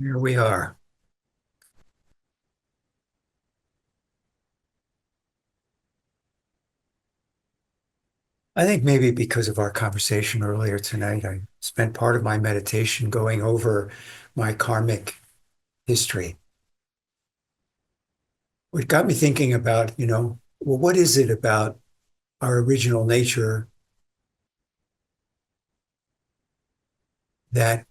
Here we are. I think maybe because of our conversation earlier tonight, I spent part of my meditation going over my karmic history. What got me thinking about, well, what is it about our original nature that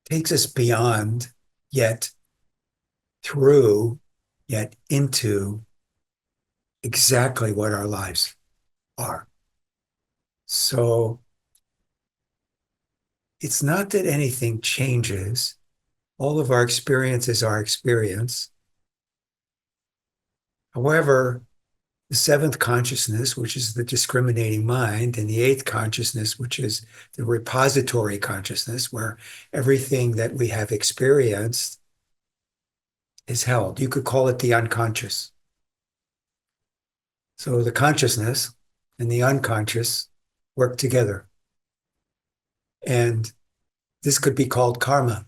takes us beyond, yet through, yet into exactly what our lives are? So it's not that anything changes. All of our experience is our experience. However, the seventh consciousness, which is the discriminating mind, and the eighth consciousness, which is the repository consciousness, where everything that we have experienced is held. You could call it the unconscious. So the consciousness and the unconscious work together. And this could be called karma,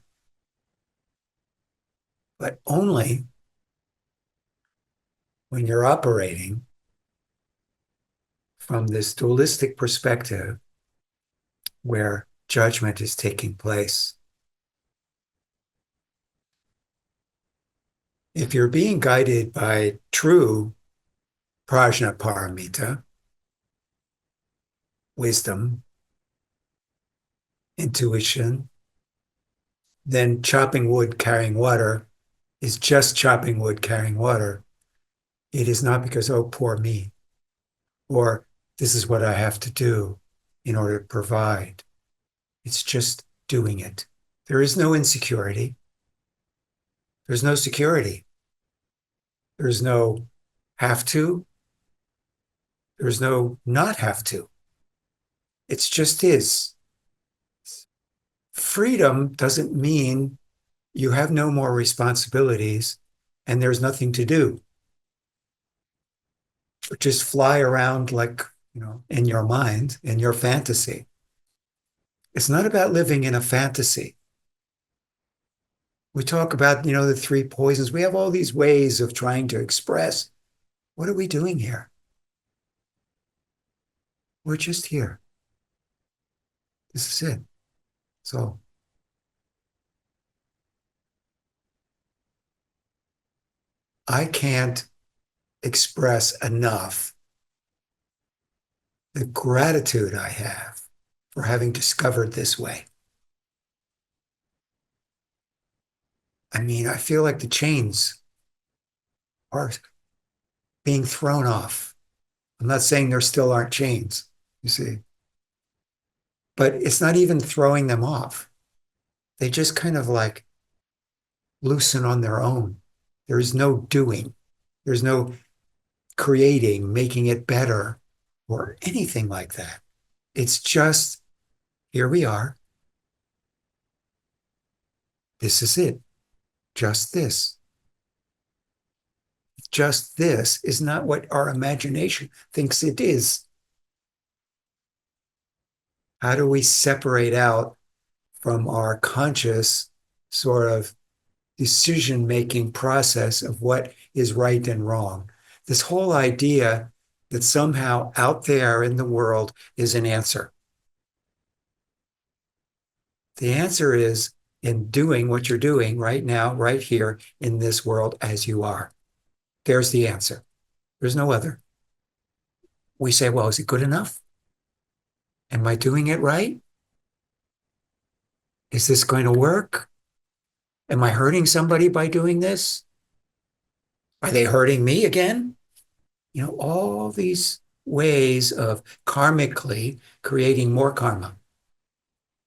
but only when you're operating from this dualistic perspective where judgment is taking place. If you're being guided by true prajna paramita, wisdom, intuition, then chopping wood carrying water is just chopping wood carrying water. It is not because, oh, poor me, or this is what I have to do in order to provide. It's just doing it. There is no insecurity. There's no security. There's no have to. There's no not have to. It's just is. Freedom doesn't mean you have no more responsibilities and there's nothing to do. Just fly around like, in your mind, in your fantasy. It's not about living in a fantasy. We talk about, the three poisons. We have all these ways of trying to express what are we doing here? We're just here. This is it. So I can't express enough the gratitude I have for having discovered this way. I mean, I feel like the chains are being thrown off. I'm not saying there still aren't chains, you see, but it's not even throwing them off. They just kind of like loosen on their own. There's no doing, there's no creating, making it better, or anything like that. It's just here we are. This is it. Just this. Just this is not what our imagination thinks it is. How do we separate out from our conscious sort of decision making process of what is right and wrong? This whole idea that somehow out there in the world is an answer. The answer is in doing what you're doing right now, right here in this world as you are. There's the answer. There's no other. We say, well, is it good enough? Am I doing it right? Is this going to work? Am I hurting somebody by doing this? Are they hurting me again? All these ways of karmically creating more karma.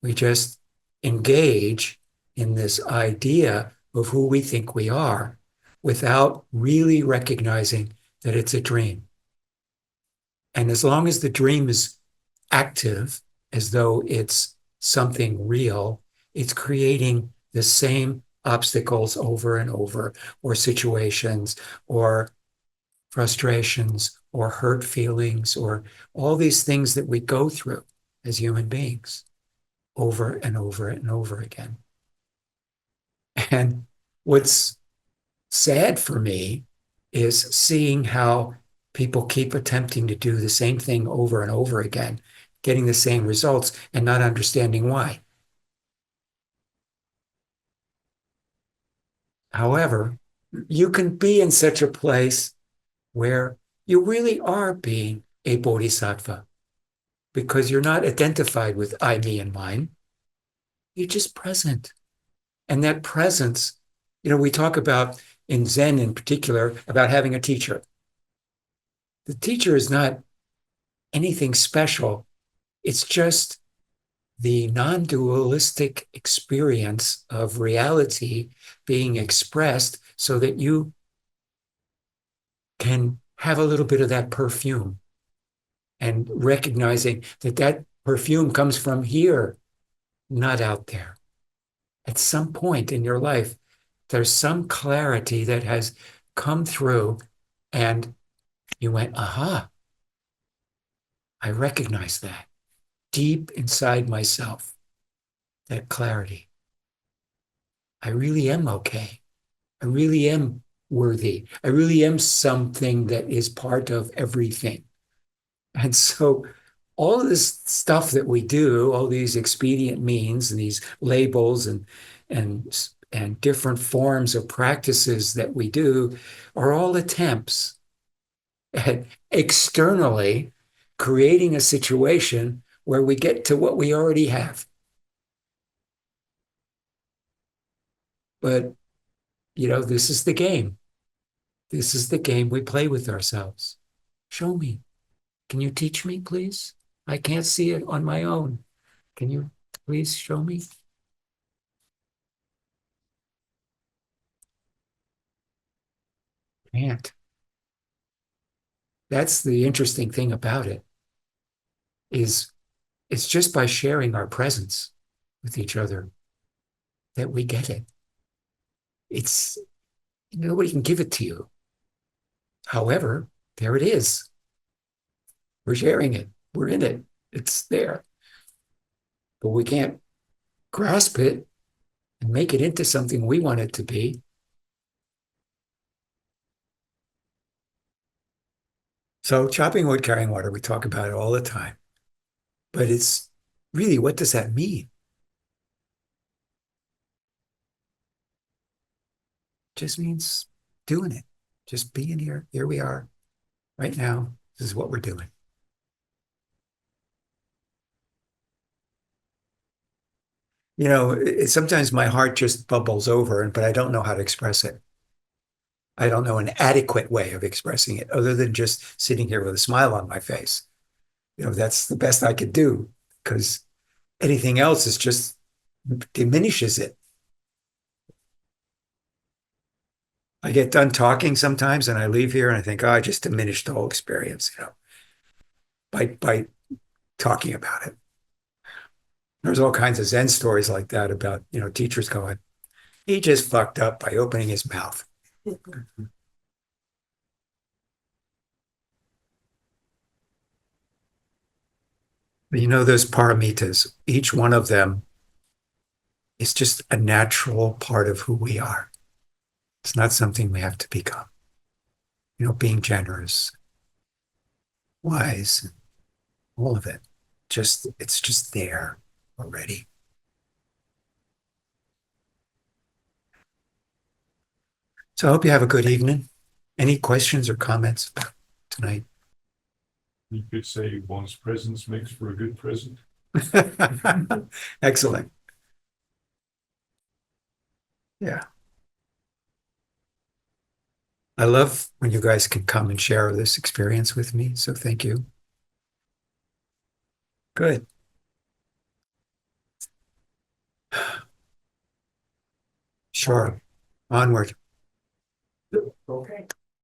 We just engage in this idea of who we think we are without really recognizing that it's a dream. And as long as the dream is active, as though it's something real, it's creating the same obstacles over and over, or situations, or frustrations, or hurt feelings, or all these things that we go through as human beings. over and over and over again. And what's sad for me is seeing how people keep attempting to do the same thing over and over again, getting the same results and not understanding why. However, you can be in such a place where you really are being a bodhisattva because you're not identified with I, me, and mine. You're just present. And that presence, we talk about in Zen in particular about having a teacher. The teacher is not anything special. It's just the non dualistic experience of reality being expressed so that you can have a little bit of that perfume and recognizing that that perfume comes from here, not out there. At some point in your life, there's some clarity that has come through, and you went, aha, I recognize that deep inside myself, that clarity. I really am okay. I really am worthy. I really am something that is part of everything. And so all of this stuff that we do, all these expedient means and these labels and different forms of practices that we do are all attempts at externally creating a situation where we get to what we already have. But, this is the game. This is the game we play with ourselves. Show me. Can you teach me, please? I can't see it on my own. Can you please show me? Can't. That's the interesting thing about it is it's just by sharing our presence with each other that we get it. It's nobody can give it to you. However, there it is. We're sharing it. We're in it. It's there. But we can't grasp it and make it into something we want it to be. So chopping wood, carrying water, we talk about it all the time. But it's really, what does that mean? It just means doing it. Just being here. Here we are right now. This is what we're doing. Sometimes my heart just bubbles over, but I don't know how to express it. I don't know an adequate way of expressing it other than just sitting here with a smile on my face. That's the best I could do because anything else is just diminishes it. I get done talking sometimes and I leave here and I think, oh, I just diminished the whole experience, by talking about it. There's all kinds of Zen stories like that about, teachers going, he just fucked up by opening his mouth. But those paramitas, each one of them is just a natural part of who we are. It's not something we have to become. Being generous, wise, all of it. It's just there already. So I hope you have a good evening. Any questions or comments about tonight? You could say one's presence makes for a good present. Excellent. Yeah. I love when you guys can come and share this experience with me. So thank you. Good. Sure. Onward. Okay.